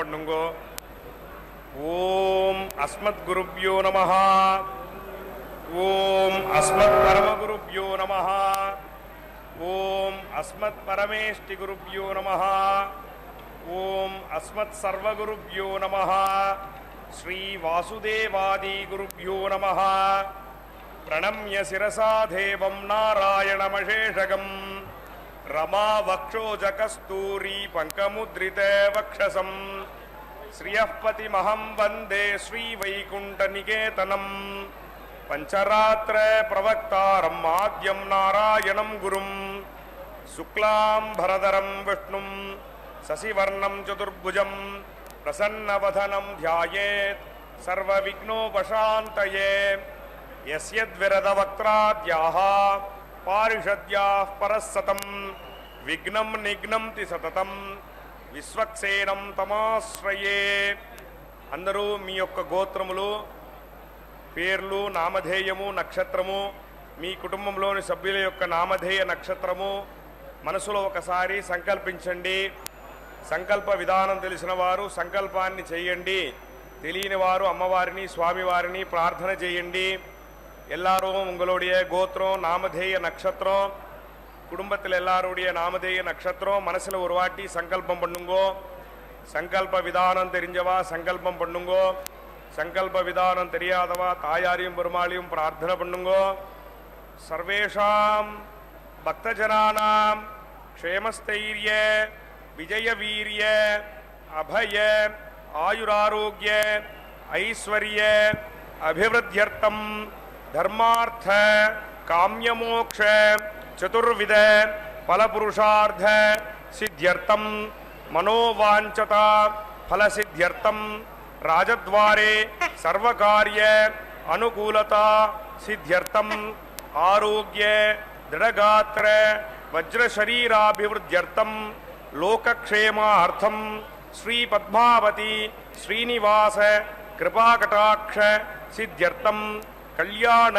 பண்ணுங்கோ. ஓம் அஸ்மத்குருப்யோ நமஹ. ஓம் அஸ்மத் பரமகுருப்யோ நமஹ. ஓம் அஸ்மத் பரமேஷ்டி குருப்யோ நமஹ. ஓம் அஸ்மத் சர்வகுருப்யோ நமஹ. ஸ்ரீ வாசுதேவாதி குருப்யோ நமஹ. பிரணம்ய சிரசா தேவம் நாராயணமசேஷகம் रमा वक्षोज कस्तूरी पंकमुद्रित वक्षसं श्रियःपतिमहं वन्दे श्रीवैकुण्ठनिकेतनं पंचरात्र प्रवक्तारम् आद्यं नारायणं गुरुं शुक्लांबरधरं विष्णुं शशिवर्णं चतुर्भुजं प्रसन्नवदनं ध्यायेत् सर्वविघ्नोपशान्तये. यस्यद्विरदवक्त्राद्याः पारिषद्याः परस्सतं विघ्नं निघ्नन्ति सततं విశ్వక్సేనం తమాశ్రయే. అందరూ మీ యొక్క గోత్రములు, పేర్లు, నామధేయము, నక్షత్రము, మీ కుటుంబంలోని సభ్యుల యొక్క నామధేయ నక్షత్రము మనసులో ఒకసారి సంకల్పించండి. సంకల్ప విధానం తెలిసిన వారు సంకల్పాన్ని చేయండి. తెలియని వారు అమ్మవారిని స్వామివారిని ప్రార్థన చేయండి. எல்லாரும் உங்களுடைய கோத்திரம், நாமதேய நட்சத்திரம், குடும்பத்தில் எல்லாருடைய நாமதேய நட்சத்திரம் மனசில் ஒரு வாட்டி சங்கல்பம் பண்ணுங்கோ. சங்கல்ப விதானம் தெரிஞ்சவா சங்கல்பம் பண்ணுங்கோ. சங்கல்ப விதானம் தெரியாதவா தாயாரையும் பெருமாளையும் பிரார்த்தனை பண்ணுங்கோ. சர்வேஷாம் பக்தஜனானாம் க்ஷேமஸ்தைர்ய விஜய வீரிய அபய ஆயுராரோக்கிய ஐஸ்வர்ய அபிவிருத்தியர்த்தம் धर्मार्थ काम्यमोक्ष चतुर्विध फलपुरुषार्थ सिद्ध्यर्थम मनोवांछता फलसिद्ध्यर्थम राजद्वारे सर्वकार्य अनुकूलता सिद्ध्यर्थम आरोग्य दृढ़गात्र वज्रशरीराभिवृद्ध्यर्थम लोकक्षेमार्थम श्री पद्मावती श्रीनिवास कृपाकटाक्ष सिद्ध्यर्थम कल्याण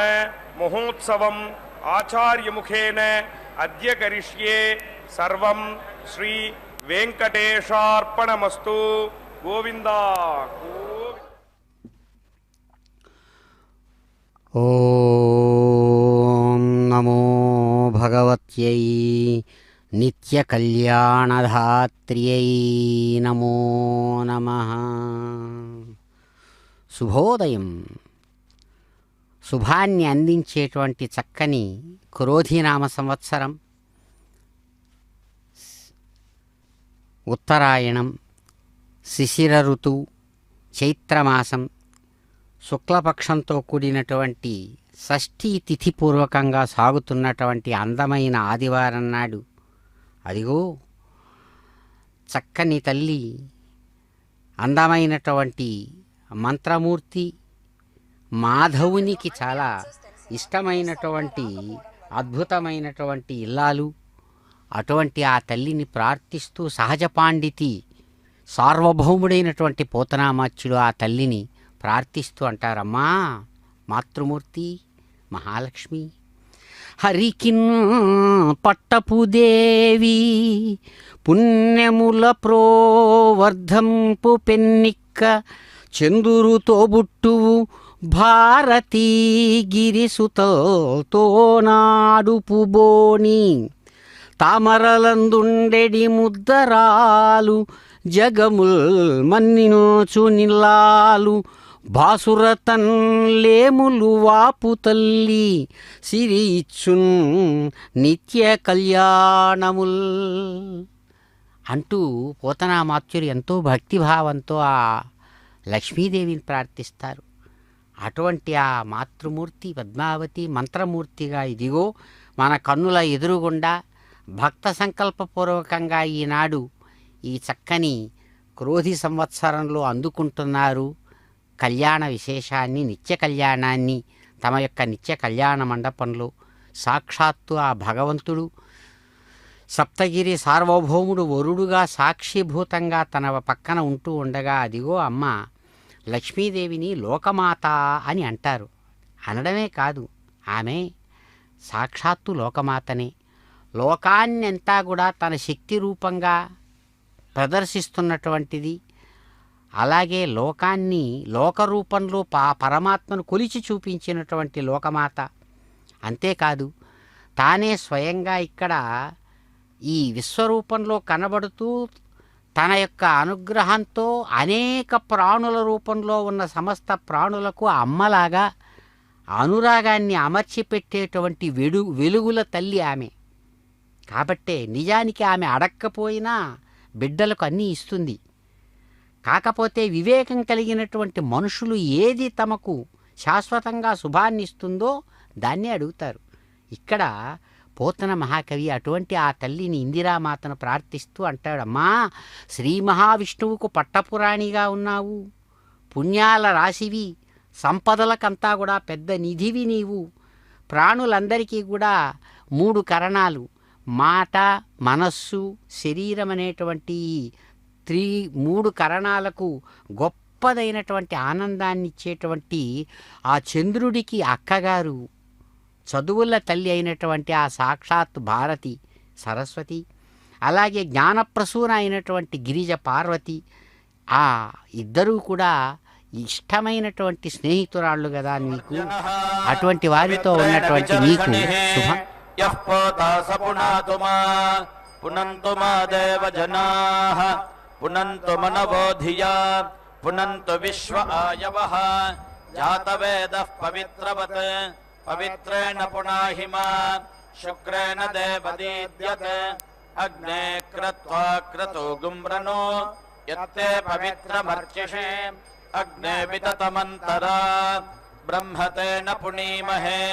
महोत्सवम आचार्य मुखेन अद्य करिष्ये सर्वं श्री वेंकटेशार्पणमस्तु. गोविंदा. ओम नमो भगवत्यै नित्यकल्याणधात्र्यै नमो नमः. శుభోదయం. శుభాన్ని అందించేటువంటి చక్కని క్రోధినామ సంవత్సరం, ఉత్తరాయణం, శిశిర ఋతువు, చైత్రమాసం, శుక్లపక్షంతో కూడినటువంటి షష్ఠీ తిథిపూర్వకంగా సాగుతున్నటువంటి అందమైన ఆదివారం నాడు అదిగో చక్కని తల్లి, అందమైనటువంటి మంత్రమూర్తి, మాధవునికి చాలా ఇష్టమైనటువంటి అద్భుతమైనటువంటి ఇల్లాలు, అటువంటి ఆ తల్లిని ప్రార్థిస్తూ సహజ పాండితి సార్వభౌముడైనటువంటి పోతనామాచ్యుడు ఆ తల్లిని ప్రార్థిస్తూ అంటారమ్మా మాతృమూర్తి మహాలక్ష్మి, హరికిన్ పట్టపుదేవి పుణ్యముల ప్రోవర్ధంపు పెన్నిక్క చందురుతో బుట్టువు భారతీ గిరిసుతతో నాడుపుబోని తామరలందుండెడి ముద్దరాలు జగముల్ మన్నినోచు నిల్లాలు బాసురతన్ లేములు వాపు తల్లి సిరి ఇచ్చున్ నిత్య కళ్యాణముల్ అంటూ పోతనామాత్యులు ఎంతో భక్తిభావంతో ఆ లక్ష్మీదేవిని ప్రార్థిస్తారు. అటువంటి ఆ మాతృమూర్తి పద్మావతి మంత్రమూర్తిగా ఇదిగో మన కన్నుల ఎదురుగుండా భక్త సంకల్పపూర్వకంగా ఈనాడు ఈ చక్కని క్రోధి సంవత్సరంలో అందుకుంటున్నారు కళ్యాణ విశేషాన్ని, నిత్య కళ్యాణాన్ని. తమ యొక్క నిత్య కళ్యాణ మండపంలో సాక్షాత్తు ఆ భగవంతుడు సప్తగిరి సార్వభౌముడు వరుడుగా సాక్షిభూతంగా తన పక్కన ఉంటూ ఉండగా అదిగో అమ్మ లక్ష్మీదేవిని లోకమాత అని అంటారు. అనడమే కాదు, ఆమె సాక్షాత్తు లోకమాతనే. లోకాన్నంతా కూడా తన శక్తి రూపంగా ప్రదర్శిస్తున్నటువంటిది, అలాగే లోకాన్ని లోకరూపంలో పరమాత్మను కొలిచి చూపించినటువంటి లోకమాత. అంతేకాదు తానే స్వయంగా ఇక్కడ ఈ విశ్వరూపంలో కనబడుతూ తన యొక్క అనుగ్రహంతో అనేక ప్రాణుల రూపంలో ఉన్న సమస్త ప్రాణులకు అమ్మలాగా అనురాగాన్ని అమర్చిపెట్టేటువంటి వెలుగుల తల్లి ఆమె. కాబట్టే నిజానికి ఆమె అడక్కపోయినా బిడ్డలకు అన్నీ ఇస్తుంది. కాకపోతే వివేకం కలిగినటువంటి మనుషులు ఏది తమకు శాశ్వతంగా శుభాన్ని ఇస్తుందో దాన్నే అడుగుతారు. ఇక్కడ పోతన మహాకవి అటువంటి ఆ తల్లిని ఇందిరామాతను ప్రార్థిస్తూ అంటాడు, అమ్మా శ్రీ మహావిష్ణువుకు పట్టపురాణిగా ఉన్నావు, పుణ్యాల రాశివి, సంపదలకంతా కూడా పెద్ద నిధివి నీవు. ప్రాణులందరికీ కూడా 3 కరణాలు, మాట, మనస్సు, శరీరం అనేటువంటి 3 కరణాలకు గొప్పదైనటువంటి ఆనందాన్ని ఇచ్చేటువంటి ఆ చంద్రుడికి అక్కగారు, చదువుల తల్లి అయినటువంటి ఆ సాక్షాత్ భారతి సరస్వతి, అలాగే జ్ఞానప్రసూన అయినటువంటి గిరిజ పార్వతి, ఆ ఇద్దరూ కూడా ఇష్టమైనటువంటి స్నేహితురాళ్ళు కదా నీకు. అటువంటి వారితో ఉన్నటువంటి నీకు శుభం. పునంతు మా దేవ జనాః పునంతు మనవో ధియా పునంతు విశ్వ ఆయవః జాతవేదః పవిత్రవత్ పవిత్రేణ పునాహిమా శుక్రేణ దేవదీద్యతే అగ్నే క్రత్వా క్రతో గుమ్రనో యత్తే పవిత్రమర్చిషే అగ్నే వితతమంతరా బ్రహ్మతేన పునీమహే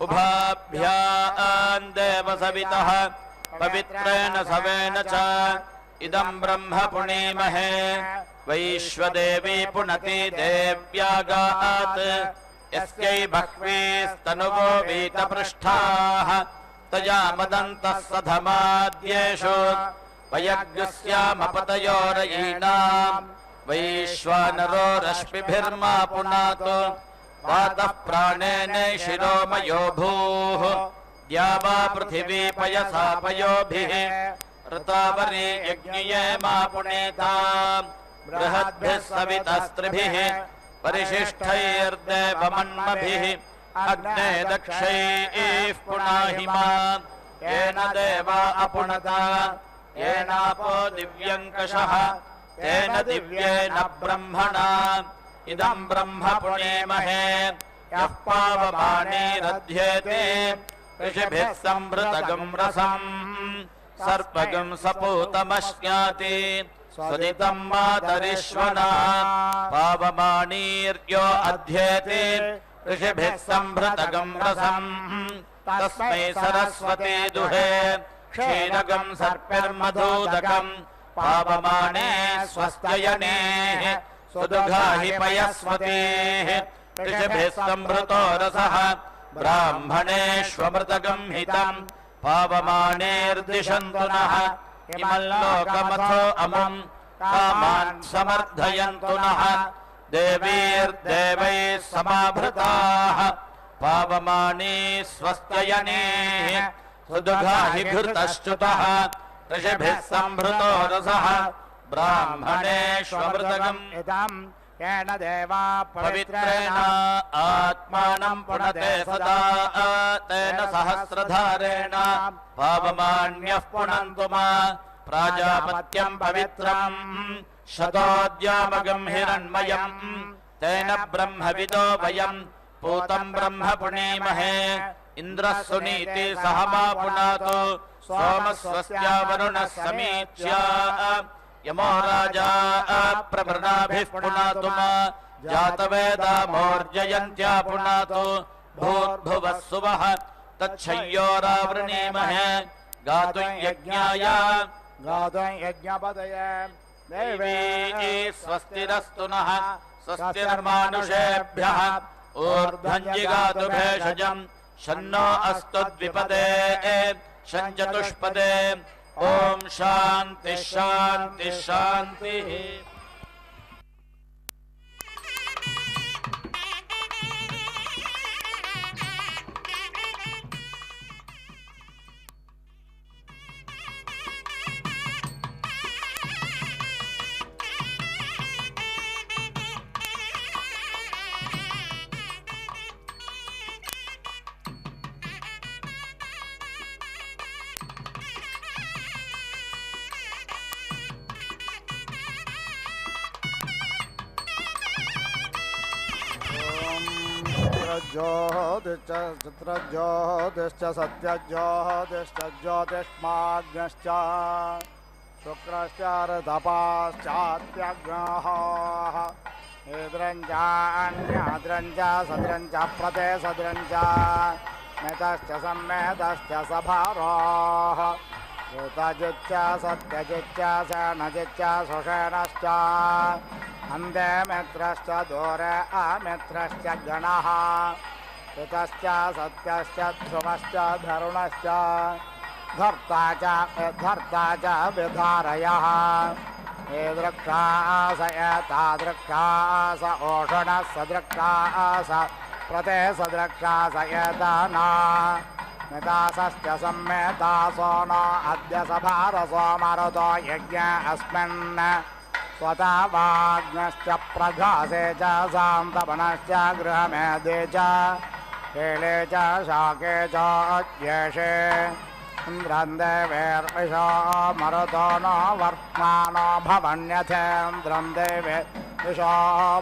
ఉభాభ్యాం దేవ సవితః పవిత్రేణ సవేన చ ఇదం బ్రహ్మ పునీమహే వైశ్వదేవీ పునతి దేవ్యాగాత్ యస్యై బహ్వీస్తనువో వీతపృష్ఠాః తయా మదంతః సధమాద్యేషు వయగ్స్యామపతయోరయీనాం వైశ్వానరో రశ్మిభిర్మా పునాతు వాతః ప్రాణేన శిరోమయో భూః ద్యావా పృథివీ పయసా పయోభిః ఋతావరీ యజ్ఞయే మా పుణేతాం బృహద్భిः సవితస్త్రిభిः పరిశిష్టైర్దేవమన్మభిः అగ్నే దక్షైః పునాహిమా येन देवा अपुनता येनापो दिव्यङ्कषः तेन दिव्येन ब्रह्मणा इदं ब्रह्म पुणेमहे यः पावमानेरध्येते ऋषिभिः संभृतगं रसम् सर्पगं सपूतमश्नाति स्वदितं मातरिश्वना पावमानीर्यो अध्येते ऋषिभिः संभृतगं रसम् तस्मै सरस्वती दुहे क्षीरगं सर्पिर्मधूदकं पावमाने स्वस्त्ययनेः सुदुघाहि पयस्वतेः ऋषिभिः संभृतो रसः ब्राह्मणेष्वमृतगं हितं पावमानेर्दिशन्तु नः इमल्लोकमथो अमुं कामान् समर्थयन्तु नः देवीर्देवैः समाभृताः पावमाने स्वस्त्ययनेः सुदुघाहि घृतश्च्युतः ऋषिभिः संभृतो रसः ब्राह्मणेष्वमृतगम् इदम् येन देवा पवित्रेण आत्मानं पुनते सदा तेन सहस्रधारेण पावमान्यः पुनन्तु मा प्राजापत्यं पवित्रम् शतोद्यामगं हिरण्मयम् तेन ब्रह्मविदो वयम् पूतं ब्रह्म पुणेमहे इन्द्रः सुनीति सह मा पुनातु सोमः स्वस्या वरुणः समीच्या यमो राजा प्रभृणाभिः पुनातु मा जातवेदा मोर्जयन्त्या पुनातु भूर्भुवः सुवः तच्छय्योरावृणीमहे गातुं यज्ञाय गातुं यज्ञपदये देवी स्वस्तिरस्तु नः स्वस्तिर्मानुषेभ्यः ऊर्ध्वञ्जिगातु भेषजम् शन्नो अस्तु द्विपदे शञ्चतुष्पदे ॐ शान्तिः शान्तिः शान्तिः। चित्रज्योतिश्च चित्रज्योतिश्च सत्यज्योतिश्च ज्योतिष्माग्नश्च शुक्रश्च ऋतपाश्चात्यग्नः इन्द्रञ्चान्याद्रञ्च सद्रञ्च प्रते सद्रञ्च मेतश्च सम्मेतश्च सभारोः ऋतजिच्च सत्यजिच्च सेनजिच्च सुषेणश्च अन्ते मित्रश्च दूरे अमित्रश्च गणः ऋतश्च सत्यश्च ध्रुवश्च धरुणश्च धर्ता च विधारयः ईदृक्षास एतादृक्षास ओषणः सदृक्षास प्रते सदृक्षास एताना मितासश्च सम्मेतासो न अद्य सभारसो मरुतो यज्ञ अस्मिन् स्वता वाग्नश्च प्रघासे च सान्तपनश्च गृहमेधे च केले च शाके च अज्येषे इन्द्रं देवेर्विशो मरुतो न वर्त्मानो भवन्यथेन्द्रं देवेर्विशो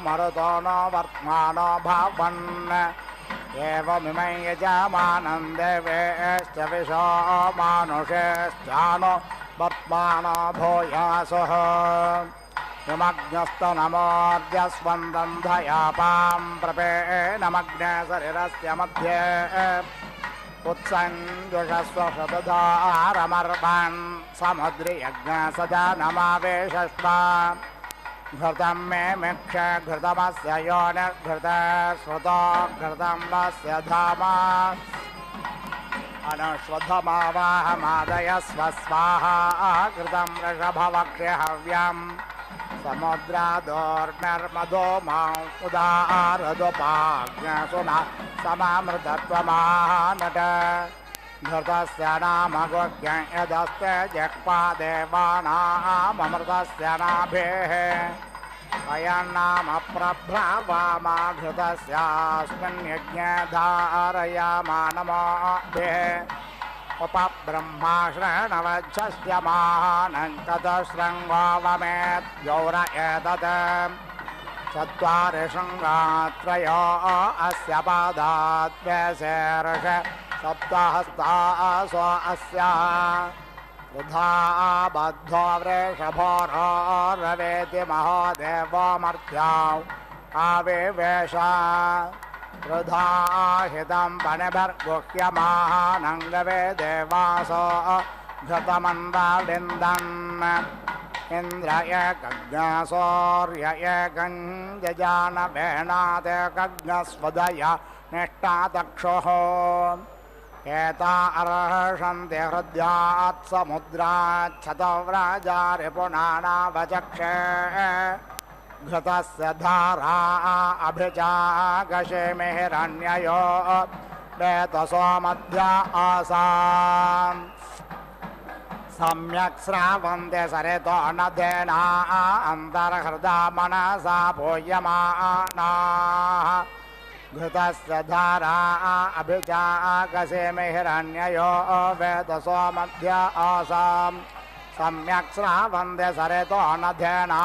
मरुतो न वर्त्मानो भवन् एवमिमै यजमानं देवेश्च विशो मानुषेश्चानो वर्त्मानो भूयासुः यमग्नस्तनमोर्जस्वन्दं धयापां प्रपेणमग्ने शरीरस्य मध्ये उत्सञ्जुषस्वशतधारमर्वान् समुद्रियज्ञसदनमावेशस्व घृतं मे मिक्ष घृतमस्य योनिर्घृत श्रुतो घृतं वस्य धामा अनुष्वधमावाहमादयस्व स्वाहा घृतं वृषभवक्ष्यहव्यम् समुद्रादोर्नर्मदो मां उदारदुपाज्ञसुना समामृतत्वमानट घृतस्य नाम गुह्य यदस्ते जक्पा देवानाममृतस्य नाभेः अयं नाम प्रभ्रावामा घृतस्यास्मिन् यज्ञे धारयामा नमोभिः उपब्रह्माश्रणवच्छस्य महानन्ततशृङ्गोवमेद्यौर एतत् चत्वारि शृङ्गात्रयो अस्य पादाद्वेषेर्ष सप्तहस्तासो अस्य वृथा बद्धो वृषभोरवेति महोदेवो मर्त्याौ आविवेश वृथा हितं पणिभिर्गुह्यमानङ्गवे देवासो घृतमन्दालिन्दन् इन्द्र एकज्ञसूर्य एकं जजानवेणादेकज्ञस्वदय निष्ठातक्षुः एता अर्हन्ति हृद्यात् समुद्राच्छतव्राजारिपुनानावचक्षे घृतस्य धारा अभिचागशेमि हिरण्ययो वेतसो मध्य आसाम् सम्यक् श्रावन्ते सरितो नदेना अन्तर्हृदा मनसा पूयमानाः घृतस्य धारा अभिचागशेमि हिरण्ययो वेतसो मध्य आसाम् सम्यक् श्रावन्ते सरितो नदेना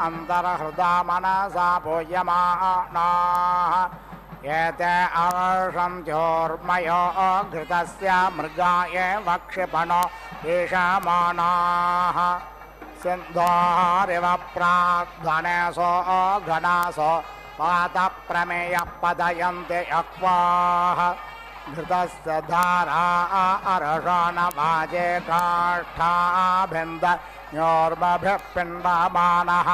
अन्तर्हृदा मनसा पूयमानाः एते अर्षन्त्योर्मयो घृतस्य मृगाय वक्षिपणो ईशामानाः सिन्धोरिव प्राध्वनेसो घनासो पातप्रमेयः पदयन्ति अक्वाः घृतस्य धारा अर्षणवाजे काष्ठाभिन्दन्योर्मभिः पिण्डमानः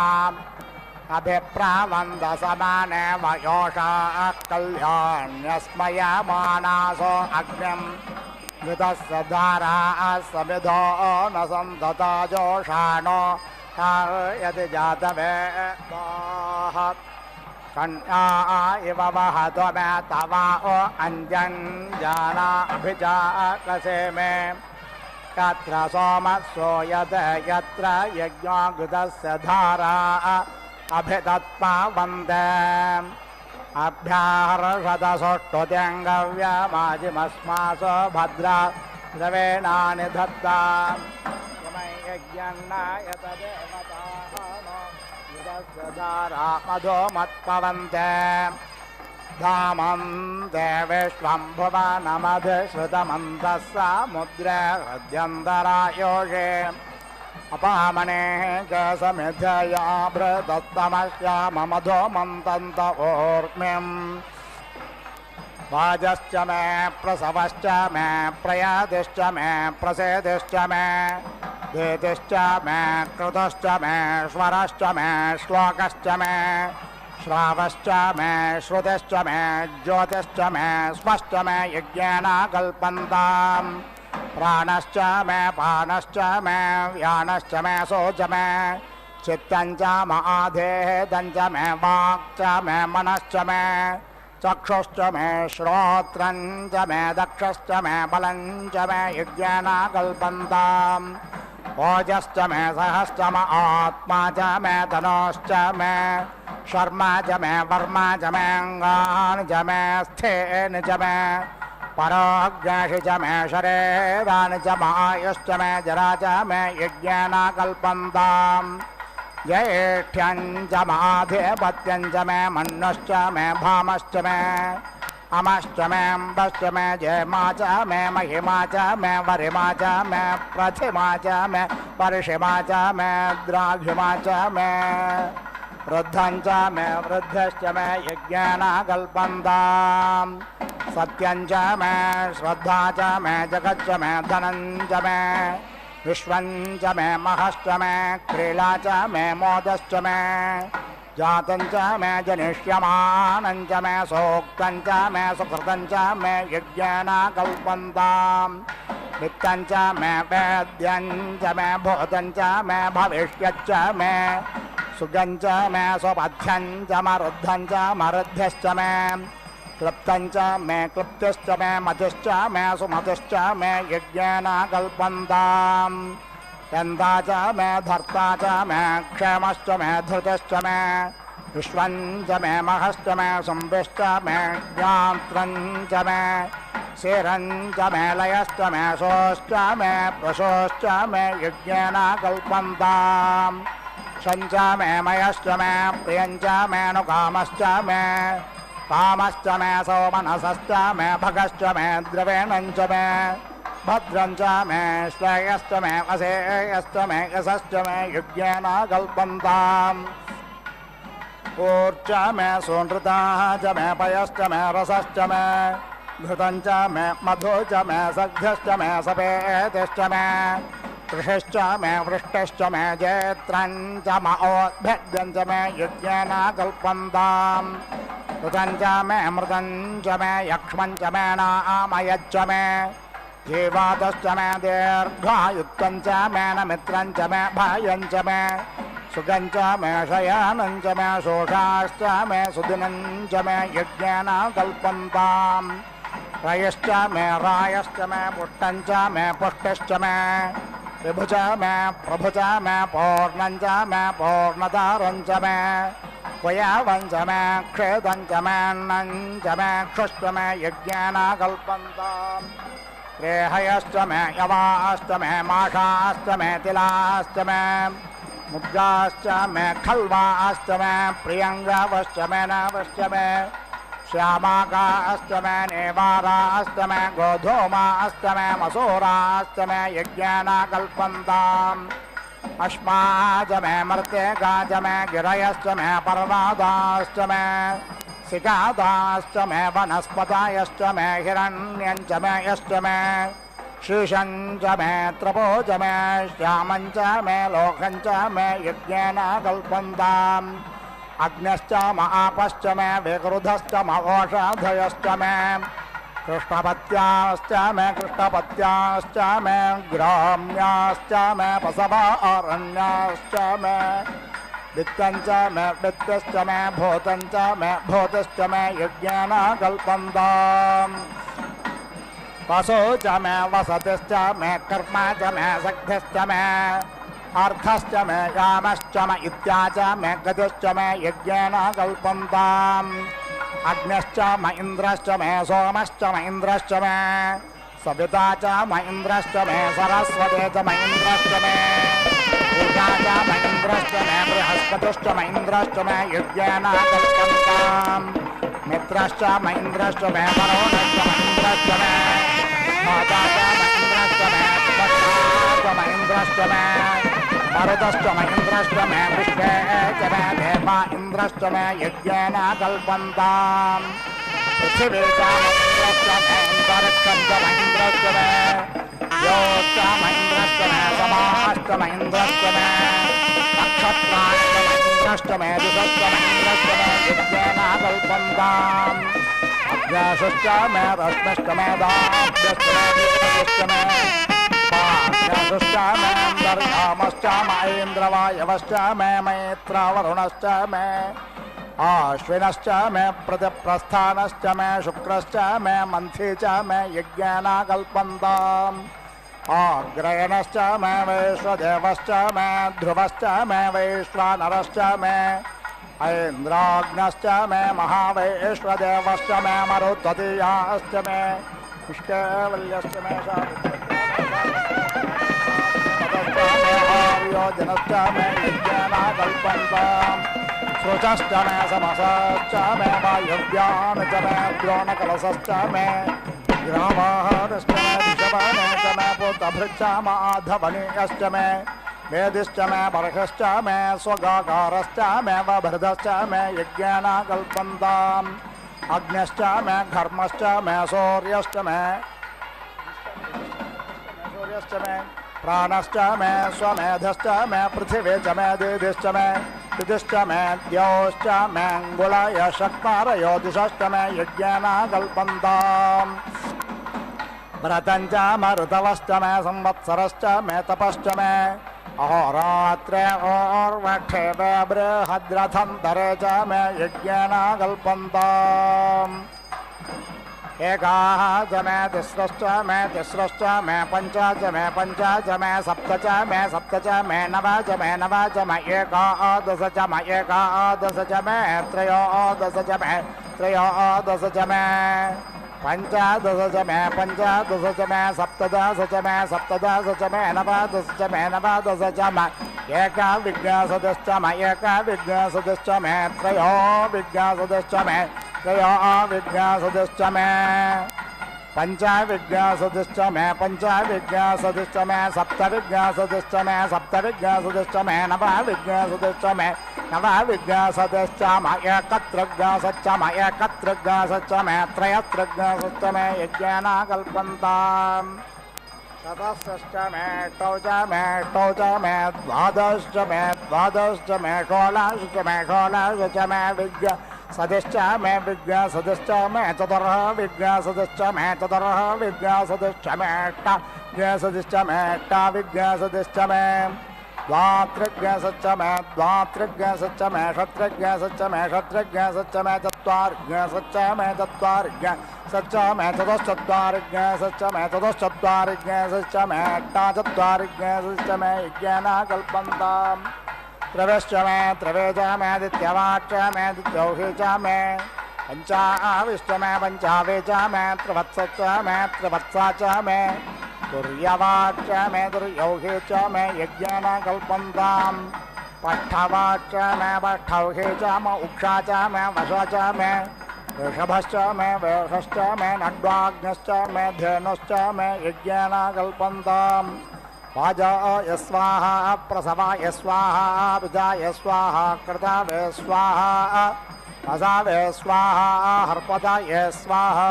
अभिप्रावन्दसमाने वयोषाः कल्याण्यस्मयमानासो अग्निम् घृतस्य धारा समिधो न सन्तता जोषाणो यदि जातवेदाः कन्या इव वहतो मे तवा अञ्जञ्जाना अभिचाकसे मे यत्र सोमसो यत्र यज्ञो घृतस्य धारा अभितत्पावन्ते अभ्याहर्षदसुष्टुत्यङ्गव्यमाजिमस्मासो भद्रा द्रवेणानि धत्ता यज्ञन्नाय तदेवताः घृतस्य धारा मधो मत्पवन्ते धामं ते विश्वं भुवनमधिश्रुतमन्तः समुद्रे हृद्यन्तरायोषे अपामने केशमिथया भृतस्तमश्याममधो मन्तन्त ऊर्मिम् वाजश्च मे प्रसवश्च मे प्रयादिश्च मे प्रसेदिश्च मे धीतिश्च मे कृतश्च मे स्वरश्च मे श्लोकश्च मे श्रावश्च मे श्रुतिश्च मे ज्योतिश्च मे स्वश्च मे यज्ञेन कल्पन्ताम् प्राणश्च मे पानश्च मे व्यानश्च मे शोच मे चित्तञ्च माधेदञ्च मे वाक् च मे मनश्च मे चक्षुश्च मे श्रोत्रञ्च मे दक्षश्च मे बलञ्च मे यज्ञेन कल्पन्ताम् ओजश्च मे सहश्च म आत्मा च मे तनोश्च मे शर्मा च मे वर्मा च मे अङ्गानि च मे स्थेनि च मे परोज्ञाषि च मे शरीराणि च मायुश्च मे जरा च मे यज्ञेन कल्पन्ताम् ज्येष्ठ्यञ्च माधिपत्यञ्च मे मन्नुश्च मे भामश्च मे अमश्च मे अम्बश्च मे जयमा च मे महिमा च मे वरिमा च मे प्रथिमा च मे परिषिमा च मे द्राघिमा च मे वृद्धञ्च मे वृद्धश्च मे यज्ञेन कल्पन्ताम् सत्यञ्च मे श्रद्धा च मे जगच्च मे धनञ्च मे विश्वञ्च मे महश्च मे क्रीडा च मे मोदश्च मे जातञ्च मे जनिष्यमानञ्च मे सोक्तञ्च मे सुकृतञ्च मे यज्ञेन कल्पन्ताम् वित्तञ्च मे वेद्यञ्च मे भूतञ्च मे भविष्यच्च मे सुगञ्च मे सुपथ्यञ्च मरुद्धञ्च मरुद्ध्यश्च मे क्लृप्तञ्च मे क्लृप्तिश्च मे मतिश्च मे सुमतिश्च मे यज्ञेन कल्पन्ताम् यन्ता च मे धर्ता च मे क्षेमश्च मे धृतिश्च मे विश्वञ्च मे महश्च मे संविश्च मे ज्ञात्रञ्च मे शिरञ्च मे लयश्च मे शोश्च मे प्रशोश्च मे यज्ञेन कल्पन्ताम् शञ्च मे मयश्च मे प्रियञ्च मे नुकामश्च मे कामश्च मे सौमनसश्च मे भगश्च मे द्रवेणञ्च मे भद्रञ्च मे श्रेयश्च मे वसेयश्च मे यशश्च मे यज्ञेन कल्पन्ताम् ऊर्च मे सुनृता च मे पयश्च मे रसश्च मे घृतञ्च मे मधु च मे सघ्यश्च मे सपेतिश्च मे कृषिश्च मे वृष्टिश्च मे जैत्रञ्च मओद्भिद्यञ्च मे यज्ञेन कल्पन्ताम् ऋतञ्च मे मृतञ्च मे यक्ष्मञ्च मे नामयच्च मे जीवातश्च मे दीर्घायुक्तञ्च मे नमित्रञ्च मे भायञ्च मे सुगञ्च मे शयानञ्च मे शोषाश्च मे सुदिनञ्च मे यज्ञेन कल्पन्ताम् रयश्च मे रायश्च मे पुष्टञ्च मे पुष्टिश्च मे विभुच मे प्रभुच मे पौर्णञ्च मे पौर्णतारञ्च मे क्वयावञ्च मे क्षेदञ्च मे अन्नञ्च मे क्षुश्च मे यज्ञेन कल्पन्ताम् रेहयश्च मे यवाश्च मे माषाश्च मे तिलाश्च मे मुद्गाश्च मे खल्वाश्च मे प्रियङ्गवश्च मे नवश्च मे श्यामाकाश्च मे नेवाराश्च मे गोधूमाश्च मे मसूराश्च मे यज्ञेन कल्पन्ताम् अश्माच मे मर्त्यकाच मे गिरयश्च मे पर्वताश्च मे सिकादाश्च मे वनस्पतयश्च मे हिरण्यञ्च मे यश्च मे शीशञ्च मे त्रपोच मे श्यामञ्च मे लोकञ्च मे यज्ञेन कल्पन्ताम् अग्नश्च महापश्च मे विक्रुधश्च मघोषधयश्च मे कृष्णपत्याश्च मे कृष्णपत्याश्च मे ग्राम्याश्च मे पशवारण्याश्च मे वित्तञ्च मे वित्तश्च मे भूतञ्च मे भूतश्च मे यज्ञेन कल्पन्ताम् वसो च मे वसतिश्च मे कर्म च मे सख्यश्च मे अर्थश्च मे कामश्च मे इत्याच मे गतिश्च मे यज्ञेन कल्पन्ताम् अग्निश्च मे इन्द्रश्च मे सोमश्च मे इन्द्रश्च मे सविता च मे इन्द्रश्च मे सरस्वती च मे इन्द्रश्च मे पूजा च मे इन्द्रश्च मे बृहस्पतिश्च मे इन्द्रश्च मे यज्ञेन कल्पन्ताम् मित्रश्च महेन्द्रश्च मे वरुणश्च महेन्द्रश्च मे माता च महेन्द्रश्च मे च महेन्द्रश्च मे मरुतश्च महेन्द्रश्च मे विश्वे च मे देवा इन्द्रश्च मे यज्ञेन कल्पन्ताम् पृथिवी च महेन्द्रश्च मे अन्तरिक्षं च महेन्द्रश्च मे योश्च महेन्द्रश्च मे समाश्च महेन्द्रश्च मे नक्षत्राश्च महेन्द्रश्च मे दिशश्च महेन्द्रश्च मे यज्ञेन कल्पन्ताम् अग्न्याश्च मे रश्मिश्च मे दाभ्यश्च मे दिशश्च मे पाज्ञाश्च मे अन्तर्यामश्च महेन्द्रवायवश्च मे मैत्रावरुणश्च मे आश्विनश्च मे प्रतिप्रस्थानश्च मे शुक्रश्च मे मंथी च मे यज्ञेन कल्पन्ताम् आग्रयणश्च मे वैश्वदेवश्च मे ध्रुवश्च मे वैश्वानरश्च मे ऐन्द्राग्नश्च मे महावैश्वदेवश्च मे मरुत्वतीयाश्च मे विष्णुवल्यश्च मे आर्योजनश्च मे यज्ञेन कल्पन्ताम् श्रुतश्च मे समसश्च मे वायव्यान् च मे द्रोणकलशश्च मे ग्रामाहारश्च मे दिशवने च मे पुतभृच्च माधवनीयश्च मे वेदिश्च मे बर्हश्च मे स्वगाकारश्च मे वभृदश्च मे यज्ञेन कल्पन्ताम् अग्न्यश्च मे घर्मश्च मे सूर्यश्च मे प्राणश्च मे स्वमेधश्च मे पृथिवी च मे दिदिश्च मे तिथिश्च मे द्यौश्च मे अंगुलय शक्तारयो दिशश्च मे यज्ञेन कल्पन्ताम् व्रतञ्च मे ऋतवश्च मे संवत्सरश्च मे तपश्च मे अहोरात्रे ओर्वक्षेपे बृहद्रथन्तरे च मे यज्ञेन कल्पन्ताम् एकाः च मे तिस्रश्च मे पञ्च च मे सप्त च मे नव च मे एकादश च मे त्रयोदश च मे च मे पञ्चदश च मे सप्तदश च मे च मे नवदश च मे च मे एकविज्ञासदश्च मे त्रयो विज्ञासदश्च मे विज्ञासदश्च मे पंचविज्ञासदश्च मे सप्तविज्ञासदश्च मे नवविज्ञासदश्च मे एकत्रिज्ञासश्च मे त्रयत्रिज्ञासश्च मे यज्ञेन कल्पन्ताम् ततश्च मे ष्टौ च मे द्वादश्च मे षोडश्च मे सदश्च मे विज्ञासदश्च मे चतुर्ः विज्ञासदश्च मे अष्टाविज्ञासदश्च मे अष्टाविज्ञासदश्च मे द्वात्रिज्ञासश्च मे षट्रिज्ञासश्च मे चत्वारिज्ञासश्च मे चतुश्चत्वारिज्ञासश्च मे चतुश्चत्वारिज्ञासश्च मे अष्टाचत्वारिज्ञासश्च मे यज्ञेन कल्पन्ताम् त्रयश्च मे त्रवेच मे दित्यवाच्च मे दित्यौहि च मे पञ्चाविश्च मे पञ्चावे च मे त्रिवत्सश्च मे त्रिवत्सा च मे तुर्यवाच्च मे तुर्यौहि च मे यज्ञेन कल्पन्ताम् पट्ठवाच्च मे पट्ठौहि च मे उक्षा च मे वशा च मे वृषभश्च मे वेषश्च मे नड्वाग्नश्च मे धेनुश्च मे यज्ञेन कल्पन्ताम् वाजाय स्वाहा प्रसवाय स्वाहा विजाय स्वाहा कृतावे स्वाहा असावे स्वाहा हर्पदाय स्वाहा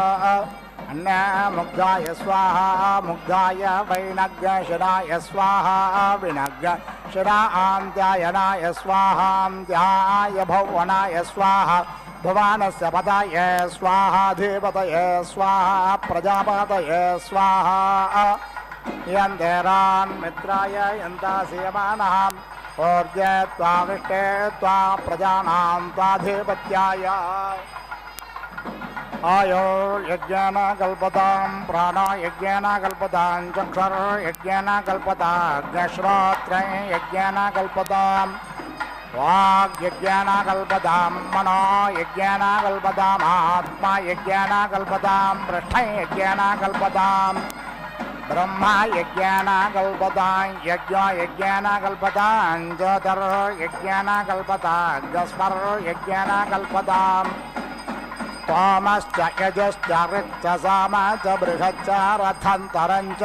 अन्नमुग्धाय स्वाहा मुग्धाय वैनग्यशिराय स्वाहा विनग्यशिरान्त्यायनाय स्वाहान्त्याय भुवनाय स्वाहा भुवानस्य पदाय स्वाहाधिपतये स्वाहा प्रजापतये स्वाहा यन्तेरान् मित्राय यन्तासीयमानः ऊर्जे त्वा विष्टे त्वा प्रजानां त्वाधिपत्याय आयुर्यज्ञेन कल्पतां प्राणो यज्ञेन कल्पतां चक्षुर्यज्ञेन कल्पताग्निश्रोत्रं यज्ञेन कल्पतां वाग्यज्ञेन कल्पतां मनो यज्ञेन कल्पताम् आत्मा यज्ञेन कल्पतां पृष्ठं यज्ञेन कल्पताम् ब्रह्मा यज्ञेन कल्पतां यज्ञो यज्ञेन कल्पतां ज्योतिर्यज्ञेन कल्पतां अग्निस्मर्यज्ञेन कल्पतां స్తోమశ్చ యజశ్చ రిక్తసామ చ బృహచ్చ రథంతరం చ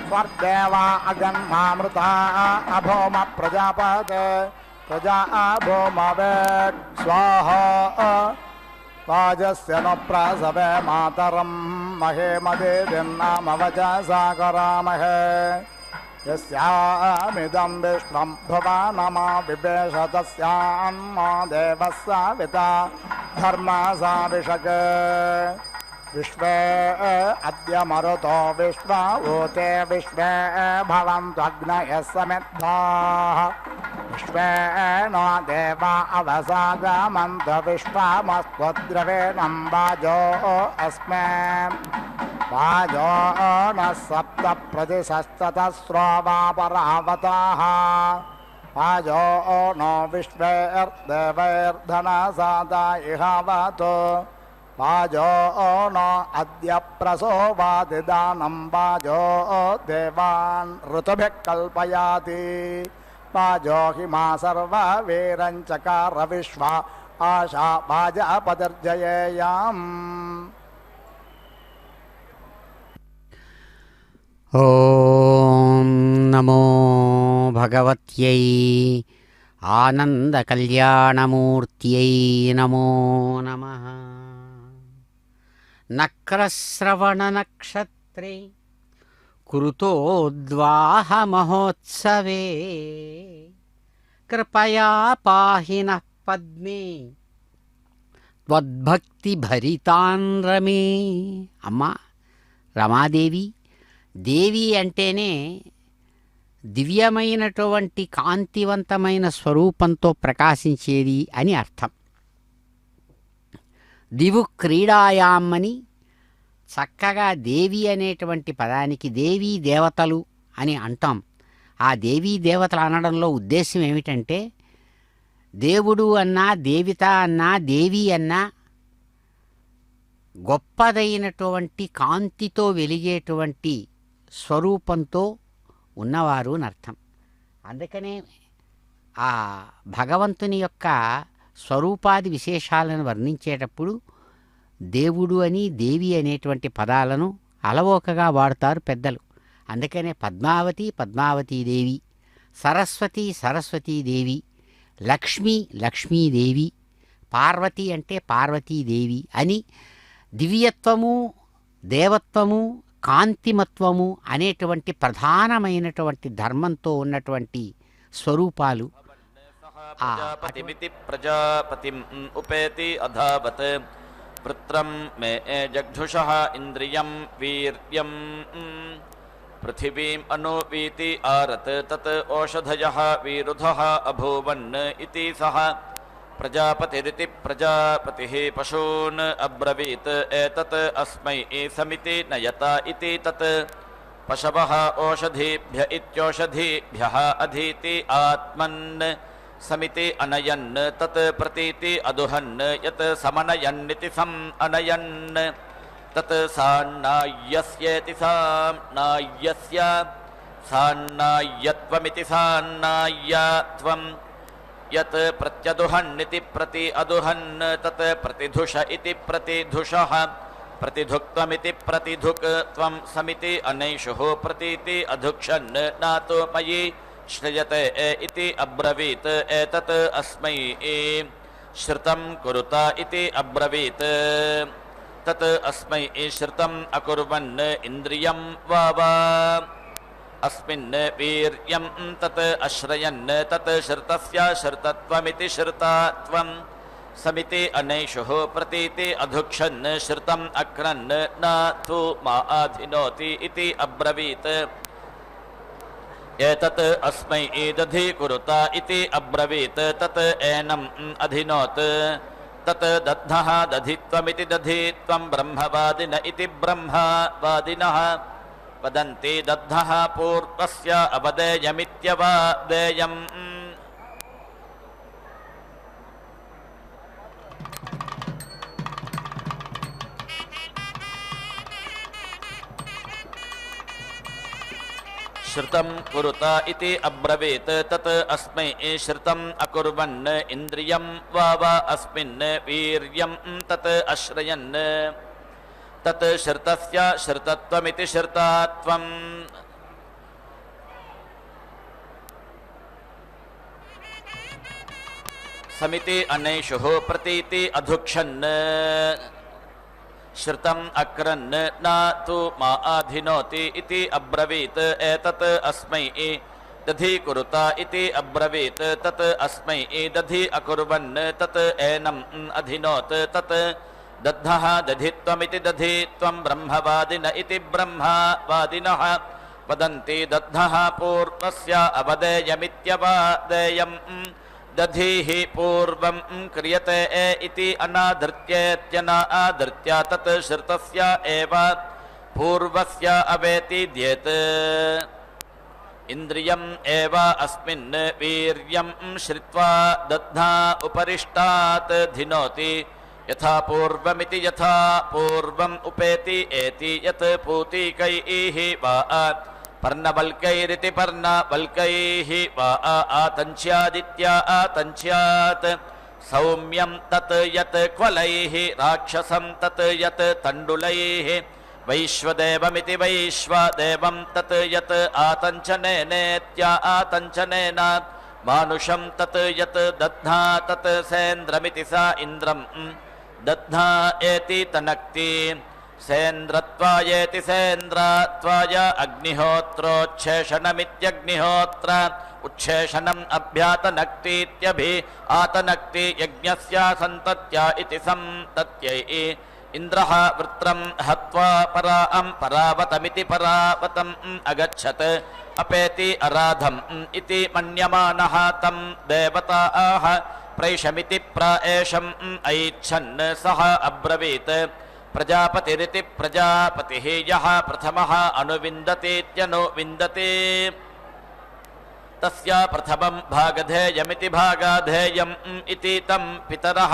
స్వర్దేవా అగన్మామృతా అభోమ ప్రజాపతే ప్రజా భూమవేట్ స్వాహా రాజస్య న ప్రాసవే మాతరం మహేమదేదిన్నామవచసా కరామహే యస్యామిదం విష్ణం భువనమా బిభేష తస్యాన్మా దేవస్య వితా ధర్మసా విషక్ విశ్వే అద్య మరుతో విశ్వ ఊతే విశ్వే భవంత్వగ్నయ సమిద్ధాః విశ్వే నో దేవా అవసాగమంత విశ్వమస్త్వద్రవేణం వాజో అస్మే వాజో న సప్త ప్రతిశస్తతస్రోవాపరావతాః వాజో నో విశ్వేర్దేవైర్ధనసాదా ఇహావతు వాజో నో అద్య ప్రసోవాదిదానం వాజో దేవాన్ ఋతుభిః కల్పయాతి వాజో హిమా సర్వ వీరంచకార విశ్వ ఆశా వాజపతిర్జయేయాం. ఓం నమో భగవత్యై ఆనందకల్యాణమూర్త్యై నమో నమః. నక్రశ్రవణనక్షత్రే కృతోద్వాహమహోత్సవే కృపయా పాహి నః పద్మే త్వద్భక్తిభరితాన్ రమే. అమ్మా రమాదేవి, దేవి అంటేనే దివ్యమైనటువంటి కాంతివంతమైన స్వరూపంతో ప్రకాశించేది అని అర్థం. దివు క్రీడాయాం అని చక్కగా దేవి అనేటువంటి పదానికి దేవీ దేవతలు అని అంటాం. ఆ దేవీ దేవతలు అనడంలో ఉద్దేశం ఏమిటంటే, దేవుడు అన్నా దేవిత అన్నా దేవి అన్నా గొప్పదైనటువంటి కాంతితో వెలిగేటువంటి స్వరూపంతో ఉన్నవారు అని అర్థం. అందుకనే ఆ భగవంతుని యొక్క స్వరూపాది విశేషాలను వర్ణించేటప్పుడు దేవుడు అని దేవి అనేటువంటి పదాలను అలవోకగా వాడుతారు పెద్దలు. అందుకనే పద్మావతి పద్మావతీదేవి, సరస్వతి సరస్వతీదేవి, లక్ష్మి లక్ష్మీదేవి, పార్వతి అంటే పార్వతీదేవి అని దివ్యత్వము, దేవత్వము, కాంతిమత్వము అనేటువంటి ప్రధానమైనటువంటి ధర్మంతో ఉన్నటువంటి స్వరూపాలు. ప్రజాపతిమితి ప్రజాపతిం ఉపేతి అధావత్ వృత్రం మే జగ్ధుషః ఇంద్రియం వీర్యం పృథివీం అనువీతి ఆరత్ తత్ ఓషధయః వీరుధః అభూవన్ ఇతి సః ప్రజాపతిరితి ప్రజాపతిః పశూన్ అబ్రవీత్ ఏతత్ అస్మై సమితి నయత ఇతి తత్ పశవః ఓషధీభ్య ఇత్యోషధీభ్యః అధీతి ఆత్మన్ సమితి అనయన్ తత్ ప్రతీతి అదుహన్ యత్ సమనయన్నితి సం అనయన్ తత్ సాన్నాయ్యస్యేతి సాన్నాయ్యస్య సాన్నాయ్యత్వమితి సాన్నాయ్యత్వం యత్ ప్రత్యదుహన్నితి ప్రతి అదుహన్ తత్ ప్రతిధుష ఇతి ప్రతిధుషః ప్రతిధుక్త్వమితి ప్రతిధుక్ త్వం సమితి అనైషుః ప్రతీతి అధుక్షన్ నాతో మయి శ్రయతే ఇతి అబ్రవీత్ ఏతత్ అస్మై శ్రుతం కురుత ఇతి అబ్రవీత్ తత్ అస్మై శ్రుతం అకుర్వన్ ఇంద్రియం వావా అస్మిన్ వీర్యం తత్ అశ్రయన్ తత్ శ్రుతస్య శ్రుతత్వమితి శ్రుతత్వం సమితి అనైషుః ప్రతీతి అధుక్షన్ శ్రుతం అక్రన్ నతు మా అధినోతి ఇతి అబ్రవీత్ ఏతత్ అస్మై దధి కురుత ఇతి అబ్రవీత్ తత్ ఏనం అధినోత్ తత్ దద్ధః దధిత్వమితి దధిత్వం బ్రహ్మవాదిన ఇతి బ్రహ్మవాదినః వదంతి దద్ధః పూర్వస్య అవదేయమిత్యవదేయం. श्रुतं कुरुत इति अब्रवीत् तत् अस्मै श्रुतम् अकुर्वन् इन्द्रियं वा अस्मिन् वीर्यं तत् अश्रयन् तत् श्रुतस्य श्रुतत्वमिति श्रुतात्वम् समिति अनैषुः प्रतीति अधुक्षन् श्रुतम् अक्रन् न तु मा आधिनोति इति अब्रवीत् एतत् अस्मै दधीकुरुत इति अब्रवीत् तत् अस्मै दधि अकुर्वन् तत् एनम् अधिनोत् तत् दद्धः दधित्वमिति दधित्वं ब्रह्मवादिन इति ब्रह्मवादिनः वदन्ति दद्धः पूर्वस्य अवदेयमित्यवदेयम् दधीः पूर्वं क्रियते इति अनाधृत्येत्यनाधृत्य तत् श्रुतस्य एव पूर्वस्य अवेति द्येत् इन्द्रियम् एव अस्मिन् वीर्यं श्रुत्वा दद्धा उपरिष्टात् धिनोति यथा पूर्वमिति यथा पूर्वम् उपेति एति यत् पूतिकैः वा पर्णवल्कैरिति पर्णवल्कैः वा आतञ्च्यादित्या आतञ्च्यात् सौम्यं तत् यत् क्वलैः राक्षसं तत् यत् तण्डुलैः वैश्वदेवमिति वैश्वदेवं तत् यत् आतञ्चनेनेत्या आतञ्चनेन मानुषं तत् यत् दद्धा तत् सेन्द्रमिति सा इन्द्रं दद्धा एति तनक्ति सेन्द्रत्वायेति सेन्द्रत्वाय अग्निहोत्रोच्छेषणमित्यग्निहोत्र उच्छेषणम् अभ्यातनक्तीत्यभि आतनक्ति यज्ञस्य सन्तत्या इति सन्तत्यै इन्द्रः वृत्रं हत्वा परां परावतमिति परावतम् अगच्छत् अपेति अराधम् इति मन्यमानः तं देवताः प्रैषमिति प्राएषम् ऐच्छन् सः अब्रवीत् प्रजापतिरिति प्रजापतिः यः प्रथमः अनुविन्दतीत्यनुविन्दति तस्य प्रथमं भागधेयमिति भागाधेयम् इति तं पितरः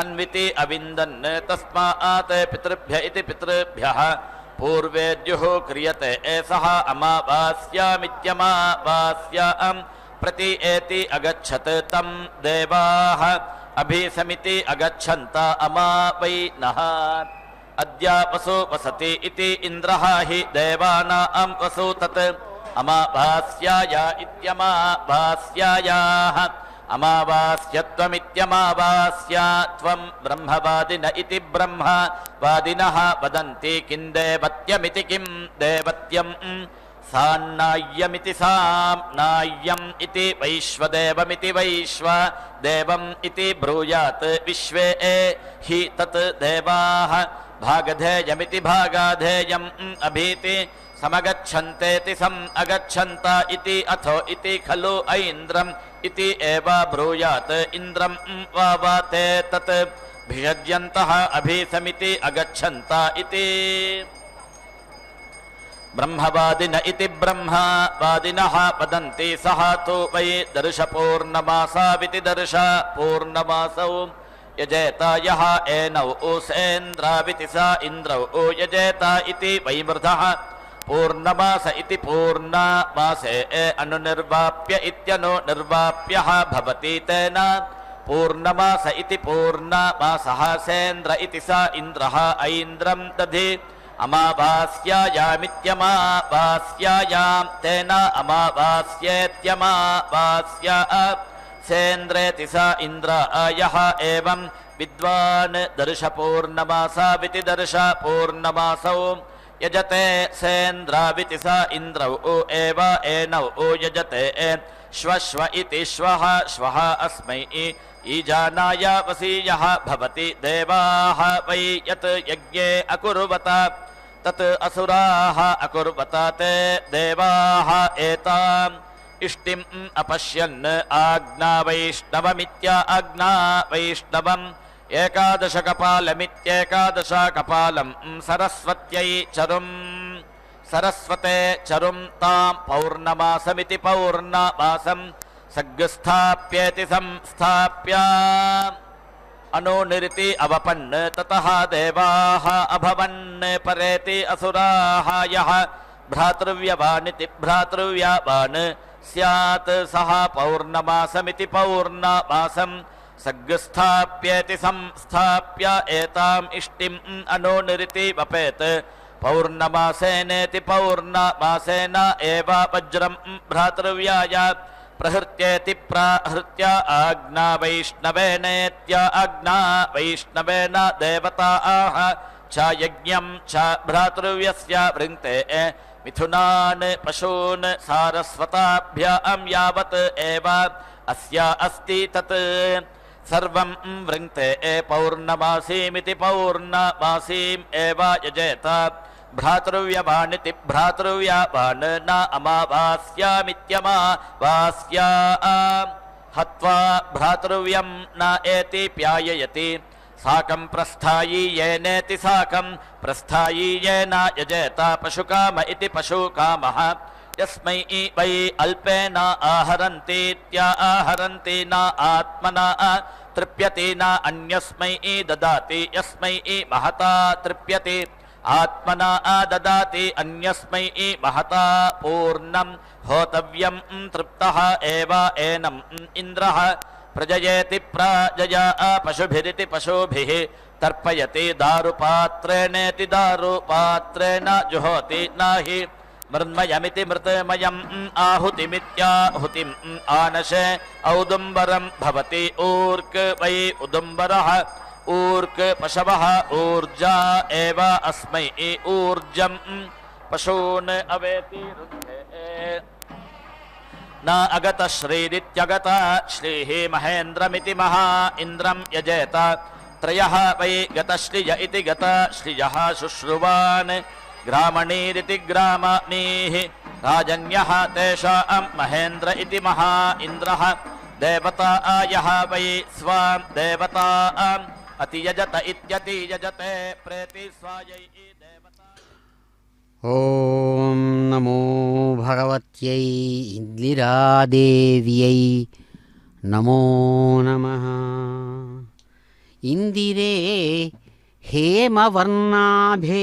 अन्विति अविन्दन् तस्मात् पितृभ्य इति पितृभ्यः पूर्वेद्युः क्रियते एषः अमावास्यामित्यमावास्यां प्रति एति अगच्छत् तं देवाः अभिसमिति अगच्छन्त अमावैनः अद्य वसु वसति इति इन्द्रः हि देवानां वसु तत् अमावास्याय इत्यमावास्यायाः अमावास्यत्वमित्यमावास्या त्वं ब्रह्मवादिन इति ब्रह्मवादिनः वदन्ति किं देवत्यमिति किं देवत्यम् सान्नाय्यमिति साम्नाय्यम् इति वैश्वदेवमिति वैश्वदेवम् इति ब्रूयात् विश्वे हि तत् देवाः भागधेयमिति भागाधेयम् अभीति समगच्छन्तेति सम् अगच्छन्त इति अथो इति खलु ऐन्द्रम् इति एव ब्रूयात् इन्द्रं वा ते तत् भिषज्यन्तः अभीसमिति अगच्छन्त इति ब्रह्मवादिन इति ब्रह्मवादिनः वदन्ति सः तु वै दर्शपूर्णमासाविति दर्शपूर्णमासौ यजेत यः एनौ सेन्द्राविति स इन्द्रौ यजेत इति वैमृधः पूर्णमास इति पूर्णमासे अनुनिर्वाप्य इत्यनुनिर्वाप्यः भवति तेन पूर्णमास इति पूर्णमासः सेन्द्र इति स इन्द्रः ऐन्द्रं दधि अमावास्यायामित्यमावास्यायां तेन अमावास्येत्यमावास्या सेन्द्रेति स इन्द्र यः एवं विद्वान् दर्शपूर्णमासाविति दर्शपूर्णमासौ यजते सेन्द्राविति स इन्द्रौ एव एनौ यजते श्वश्व इति श्वः श्वः अस्मै ईजानाय वसीयः भवति देवाः वै यत् यज्ञे अकुर्वत तत् असुराः अकुर्वत ते देवाः एताम् इष्टिम् अपश्यन् आज्ञा वैष्णवमित्या आज्ञा वैष्णवम् एकादशकपालमित्येकादशकपालं सरस्वत्यै चरुम् सरस्वते चरुं तां पौर्णमासमिति पौर्णमासं सग्स्थाप्येति संस्थाप्य अनुनिरिति अवपन् ततः देवाः अभवन् परेति असुराः यः भ्रातृव्यवानिति भ्रातृव्यावान् स्यात् सः पौर्णमासमिति पौर्णमासं सग्स्थाप्येति संस्थाप्य एताम् इष्टिम् अनोनिरिति वपेत् पौर्णमासेनेति पौर्णमासेन एव वज्रं भ्रातृव्याय प्रहृत्येति प्राहृत्य आज्ञा वैष्णवेनेत्य आज्ञा वैष्णवेन देवता आह च यज्ञं च भ्रातृव्यस्य वृङ्क्ते मिथुनान् पशून् सारस्वताभ्यां यावत् एव अस्य अस्ति तत् सर्वं वृङ्क्ते पौर्णमासीमिति पौर्णमासीम् एव यजेत भ्रातृव्यवानिति भ्रातृव्यावान् न अमावास्यामित्यमावास्या हत्वा भ्रातृव्यं न एति प्याययति साकं प्रस्थायी येनेति साकं प्रस्थायी येन यजेत पशुकाम इति पशुकामः यस्मै वै अल्पेन आहरन्तीत्याहरन्ति न आत्मना तृप्यति न अन्यस्मै ददाति यस्मै महता तृप्यति आत्मना ददाति अन्यस्मै महता पूर्णं होतव्यं तृप्तः एव एनम् इन्द्रः प्रजयेति प्राजया पशुभिरिति पशुभिः तर्पयति दारुपात्रेणेति दारुपात्रेण जुहोति नहि मृन्मयमिति मृतमयम् आहुतिमित्याहुतिम् आनशे औदुम्बरं भवति ऊर्क वै उदुम्बरः ऊर्क पशवः ऊर्जा एव अस्मै ऊर्जं पशून् अवेति रुद्धे न अगत श्रीरित्यगत श्रीः महेन्द्रमिति महा इन्द्रं यजेत त्रयः वै गतश्रिय इति गतश्रियः शुश्रुवान् ग्रामणीरिति ग्रामणीः राजन्यः तेषां महेन्द्र इति महा इन्द्रः देवता यः वै स्वां देवताम् अतियजत इत्यतियजते प्रेति स्वायै देवता। ఓం నమో భగవత్యై ఇందిరాదేవ్యై నమో నమః. ఇందిరే హేమవర్ణాభే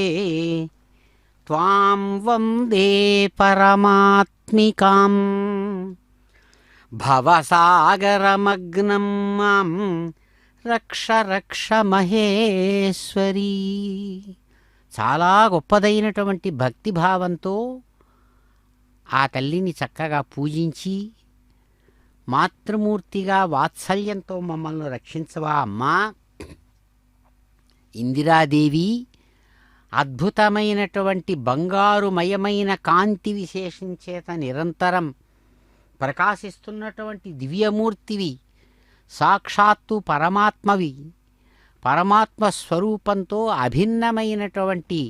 త్వాం వందే పరమాత్మికాం భవసాగరమగ్నం మాం రక్ష రక్ష మహేశ్వరీ. చాలా గొప్పదైనటువంటి భక్తిభావంతో ఆ తల్లిని చక్కగా పూజించి మాతృమూర్తిగా వాత్సల్యంతో మమ్మల్ని రక్షించవా అమ్మా. ఇందిరాదేవి అద్భుతమైనటువంటి బంగారుమయమైన కాంతి విశేషం చేత నిరంతరం ప్రకాశిస్తున్నటువంటి దివ్యమూర్తివి, సాక్షాత్తు పరమాత్మవి. పరమాత్మ స్వరూపంతో అభిన్నమైనటువంటి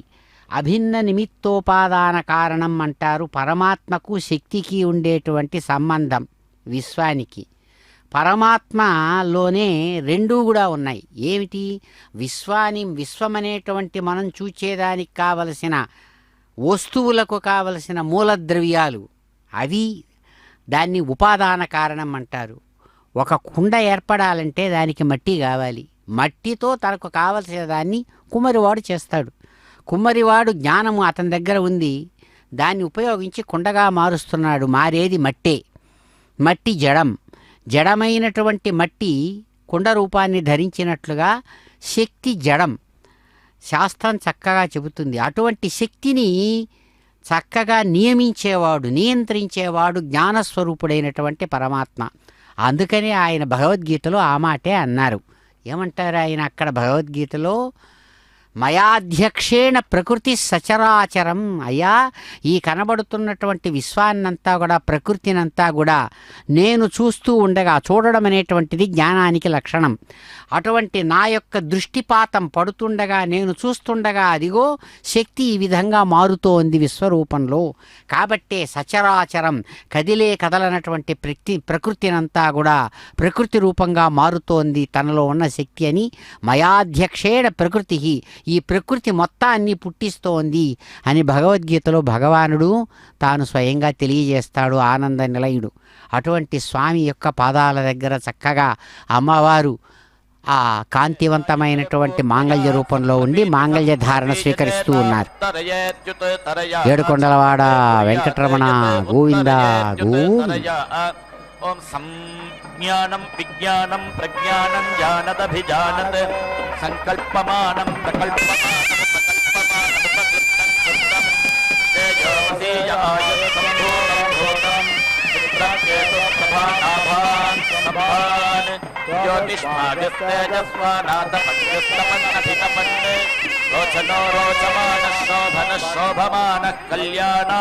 అభిన్న నిమిత్తోపాదాన కారణం అంటారు. పరమాత్మకు శక్తికి ఉండేటువంటి సంబంధం విశ్వానికి. పరమాత్మలోనే రెండూ కూడా ఉన్నాయి. ఏమిటి? విశ్వమనేటువంటి మనం చూచేదానికి కావలసిన వస్తువులకు కావలసిన మూలద్రవ్యాలు అవి దాన్ని ఉపాదాన కారణం అంటారు. ఒక కుండ ఏర్పడాలంటే దానికి మట్టి కావాలి. మట్టితో తనకు కావలసిన దాన్ని కుమ్మరివాడు చేస్తాడు. కుమ్మరివాడు జ్ఞానము అతని దగ్గర ఉంది, దాన్ని ఉపయోగించి కుండగా మారుస్తున్నాడు. మారేది మట్టే. మట్టి జడం. జడమైనటువంటి మట్టి కుండ రూపాన్ని ధరించినట్లుగా శక్తి జడం. శాస్త్రం చక్కగా చెబుతుంది. అటువంటి శక్తిని చక్కగా నియమించేవాడు, నియంత్రించేవాడు జ్ఞానస్వరూపుడైనటువంటి పరమాత్మ. అందుకనే ఆయన భగవద్గీతలో ఆ మాటే అన్నారు. ఏమంటారు ఆయన అక్కడ భగవద్గీతలో? మయాధ్యక్షేణ ప్రకృతి సచరాచరం. అయ్యా, ఈ కనబడుతున్నటువంటి విశ్వాన్నంతా కూడా, ప్రకృతినంతా కూడా నేను చూస్తూ ఉండగా, చూడడం అనేటువంటిది జ్ఞానానికి లక్షణం. అటువంటి నా యొక్క దృష్టిపాతం పడుతుండగా, నేను చూస్తుండగా అదిగో శక్తి ఈ విధంగా మారుతోంది విశ్వరూపంలో. కాబట్టే సచరాచరం, కదిలే కదలనటువంటి ప్రకృతినంతా కూడా ప్రకృతి రూపంగా మారుతోంది తనలో ఉన్న శక్తి అని. మయాధ్యక్షేణ ప్రకృతి, ఈ ప్రకృతి మొత్తాన్ని పుట్టిస్తోంది అని భగవద్గీతలో భగవానుడు తాను స్వయంగా తెలియజేస్తాడు. ఆనంద నిలయుడు. అటువంటి స్వామి యొక్క పాదాల దగ్గర చక్కగా అమ్మవారు ఆ కాంతివంతమైనటువంటి మాంగళ్య రూపంలో ఉండి మాంగళ్య ధారణ స్వీకరిస్తూ ఉన్నారు. ఏడుకొండలవాడ వెంకటరమణ గోవింద గోవింద. ఓం సంజ్ఞానం విజ్ఞానం ప్రజ్ఞానం జానదభిజానత్ సంకల్పమానం ప్రకల్పమానం రోచనో రోచమాన శోభన శోభమాన కళ్యాణ.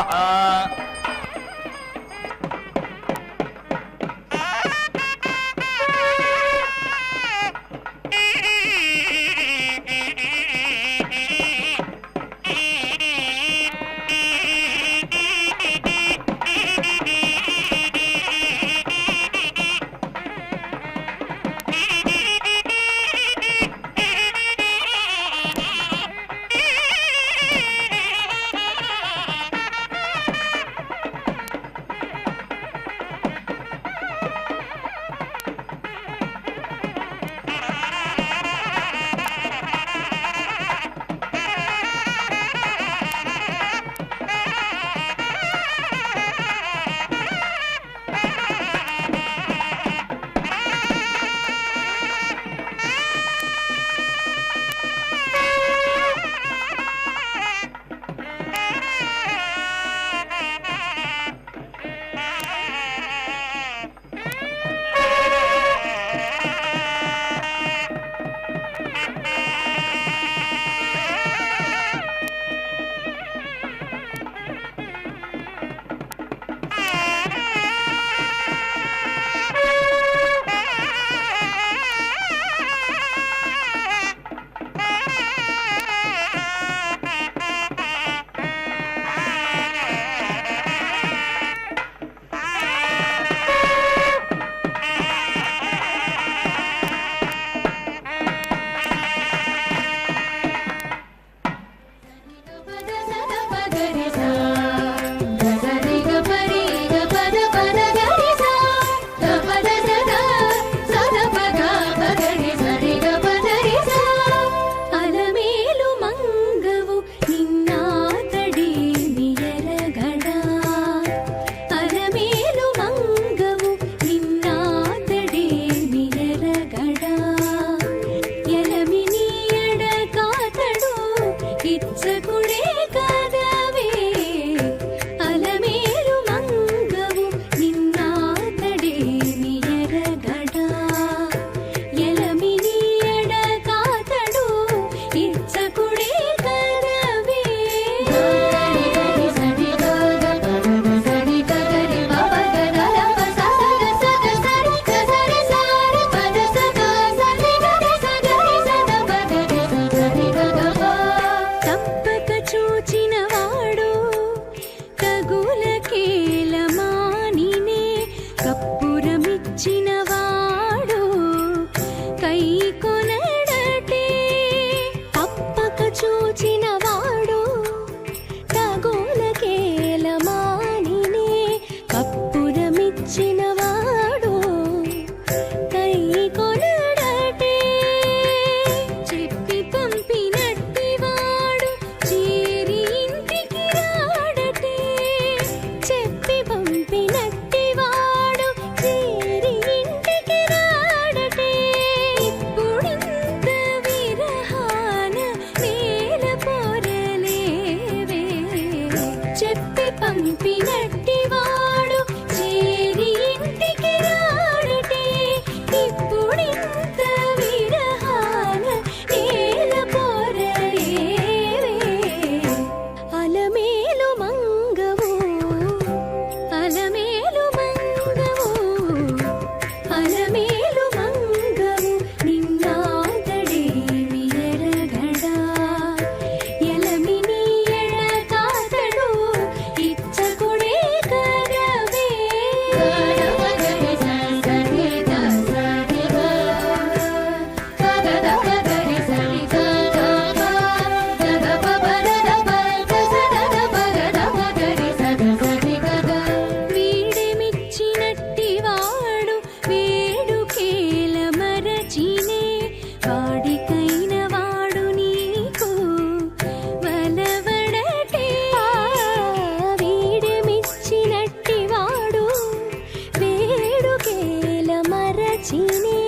మరచినే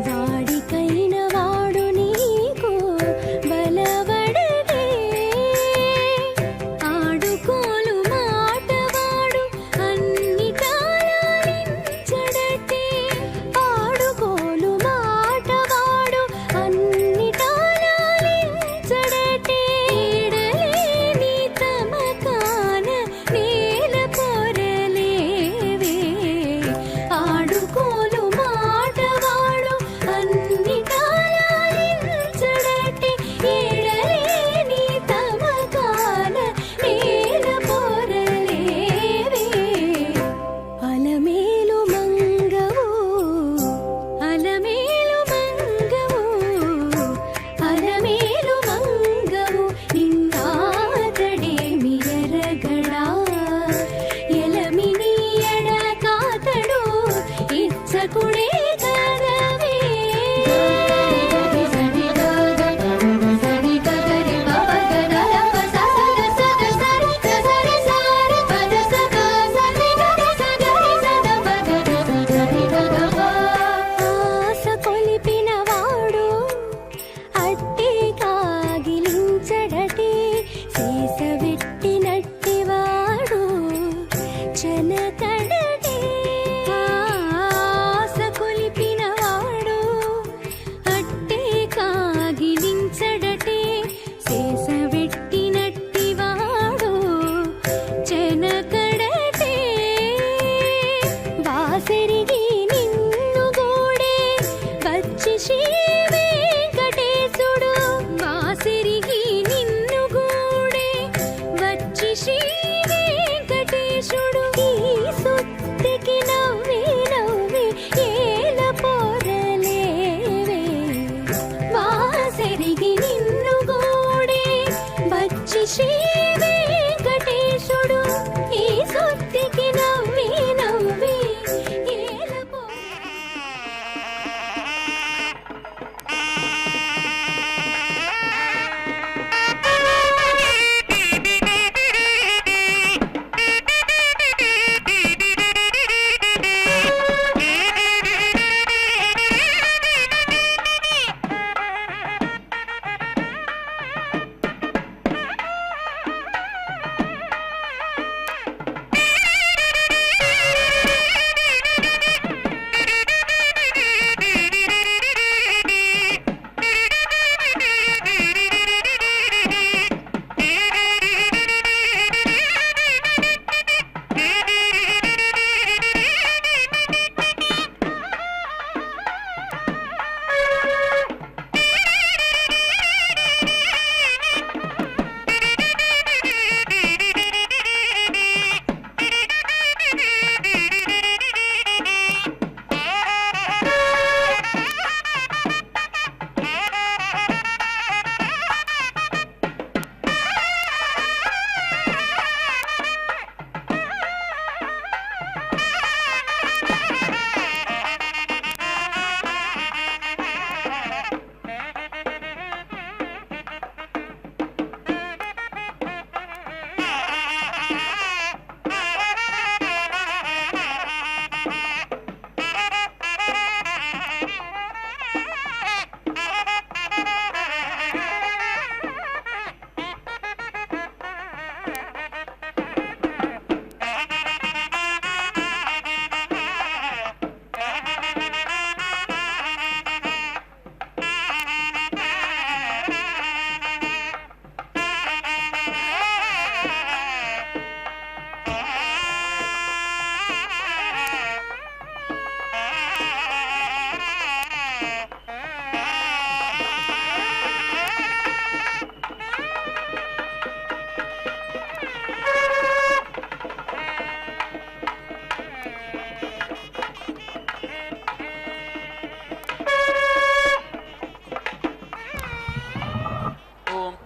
వాడికైన వాడు నీకు బలవడగే ఆడుకోలు మాటవాడు అన్ని తాళాలించడటే ఆడుకోలు మాటవాడు అన్ని తాళాలించడటే ఈడలేని తమకాన నేల పొరలేవే ఆడుకోలు మాటవాడు అన్ని తాళాలించడటే ఈడలేని తమకాన నేల పొరలేవే అలమేలు మంగవు అలమేలు మంగవు అలమేలు మంగవు నిన్నాతడేమి ఎరగడా ఎలమిని ఎడకాతడు ఇచ్చకుడే కదవే ఆశ కొలిపినవాడు అట్టి కాగిలించడటి సీసవెట్టినట్టివాడు చెనకడటి ఆశ కొలిపినవాడు అట్టి కాగిలించడటి సీసవెట్టినట్టివాడు చెనకడటి బాసరిగి నిన్ను గూడే వచ్చి శ్రీ వెంకటేశుడు బాసరిగి నిన్ను గూడే వచ్చి శ్రీ వెంకటేశుడు ఈ సుత్తికి నవ్వి నవ్వి ఏల పోరలేవే బాసరిగి నిన్ను గూడే వచ్చి శ్రీ వెంకటేశుడు ఈ సుత్తికి నవ్వి నవ్వి ఏల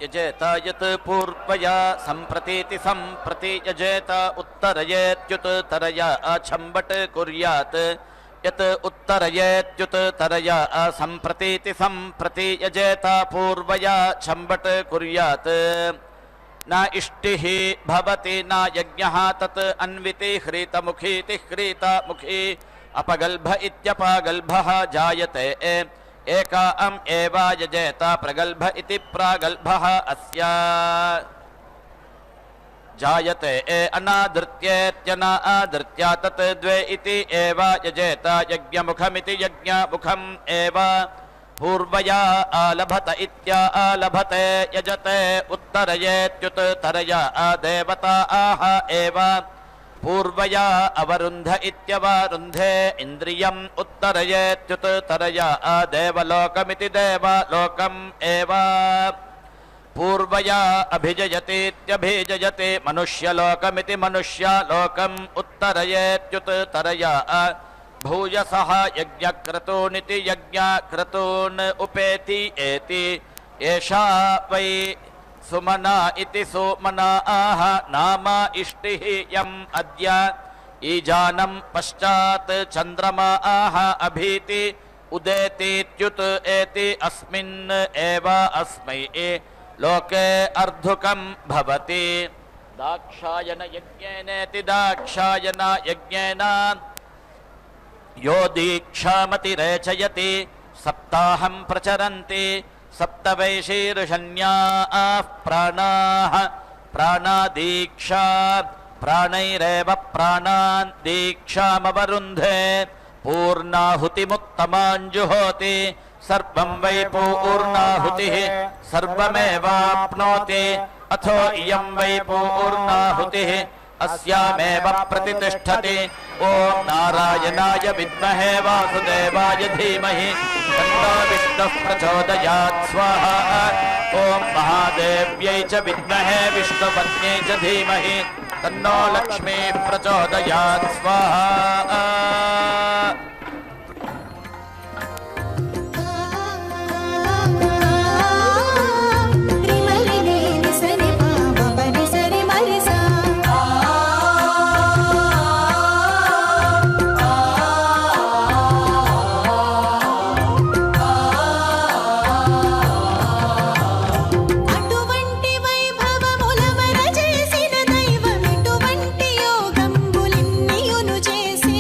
यजेत यत् पूर्वया सम्प्रतीति सम्प्रति यजेत उत्तरयेत्युत्तरया छम्बट कुर्यात् यत् उत्तरयेत्युत्तरया सम्प्रतीति सम्प्रति यजेत पूर्वया छम्बट कुर्यात् न इष्टिः भवति न यज्ञः तत् अन्विति ह्रीतमुखीति ह्रीतमुखी अपगल्भ इत्यपागल्भः जायते एका एवा यजेत प्रगल्भ इति प्रागल्भः अस्य जायते अनादृत्येत्यनादृत्या तत् द्वे इति एव यजेत यज्ञमुखमिति यज्ञमुखम् एव पूर्वया आलभत इत्या आलभते यजते उत्तरयेत्युत्तरया देवता आह एव पूर्वया अवरुन्ध इत्यवरुन्धे इन्द्रियम् उत्तरयेत्युत्तरया देवलोकमिति देवलोकम् एव पूर्वया अभिजयतीत्यभिजयते मनुष्यलोकमिति मनुष्यलोकम् उत्तरयेत्युत्तरया भूयसः यज्ञक्रतूनिति यज्ञक्रतून् उपेति एति एषा वै सुमना इति सुमना आह नाम इष्टिः यम् अद्य ईजानं पश्चात् चन्द्रमा आह अभीति उदेतीत्युत एति अस्मिन् एव अस्मै लोके अर्धुकं भवति दाक्षायन यज्ञेनेति दाक्षायन यज्ञेन यो दीक्षामतिरेचयति सप्ताहं प्रचरन्ति सप्त वै शीर्षण्याः प्राणाः प्राणादीक्षा प्राणैरेव प्राणान् दीक्षामवरुन्धे पूर्णाहुतिमुत्तमाञ्जुहोति सर्वं वै पूर्णाहुतिः सर्वमेवाप्नोति अथो इयं वै पूर्णाहुतिः अस्यामेव प्रतिष्ठति ॐ नारायणाय विद्महे वासुदेवाय धीमहि तन्नो विष्णुः प्रचोदयात् स्वाहा ॐ महादेव्यै च विद्महे विष्णुपत्न्यै च धीमहि तन्नो लक्ष्मीः प्रचोदयात् स्वाहा చేసిన దైవం ఎటువంటి యోగంబులిన్నియును చేసే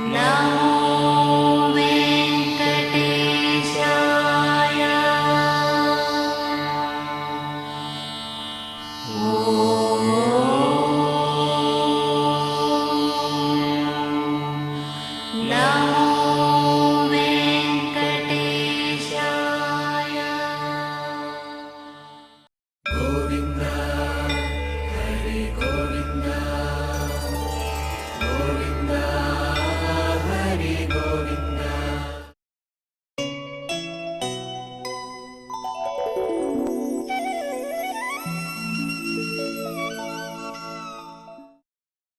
నా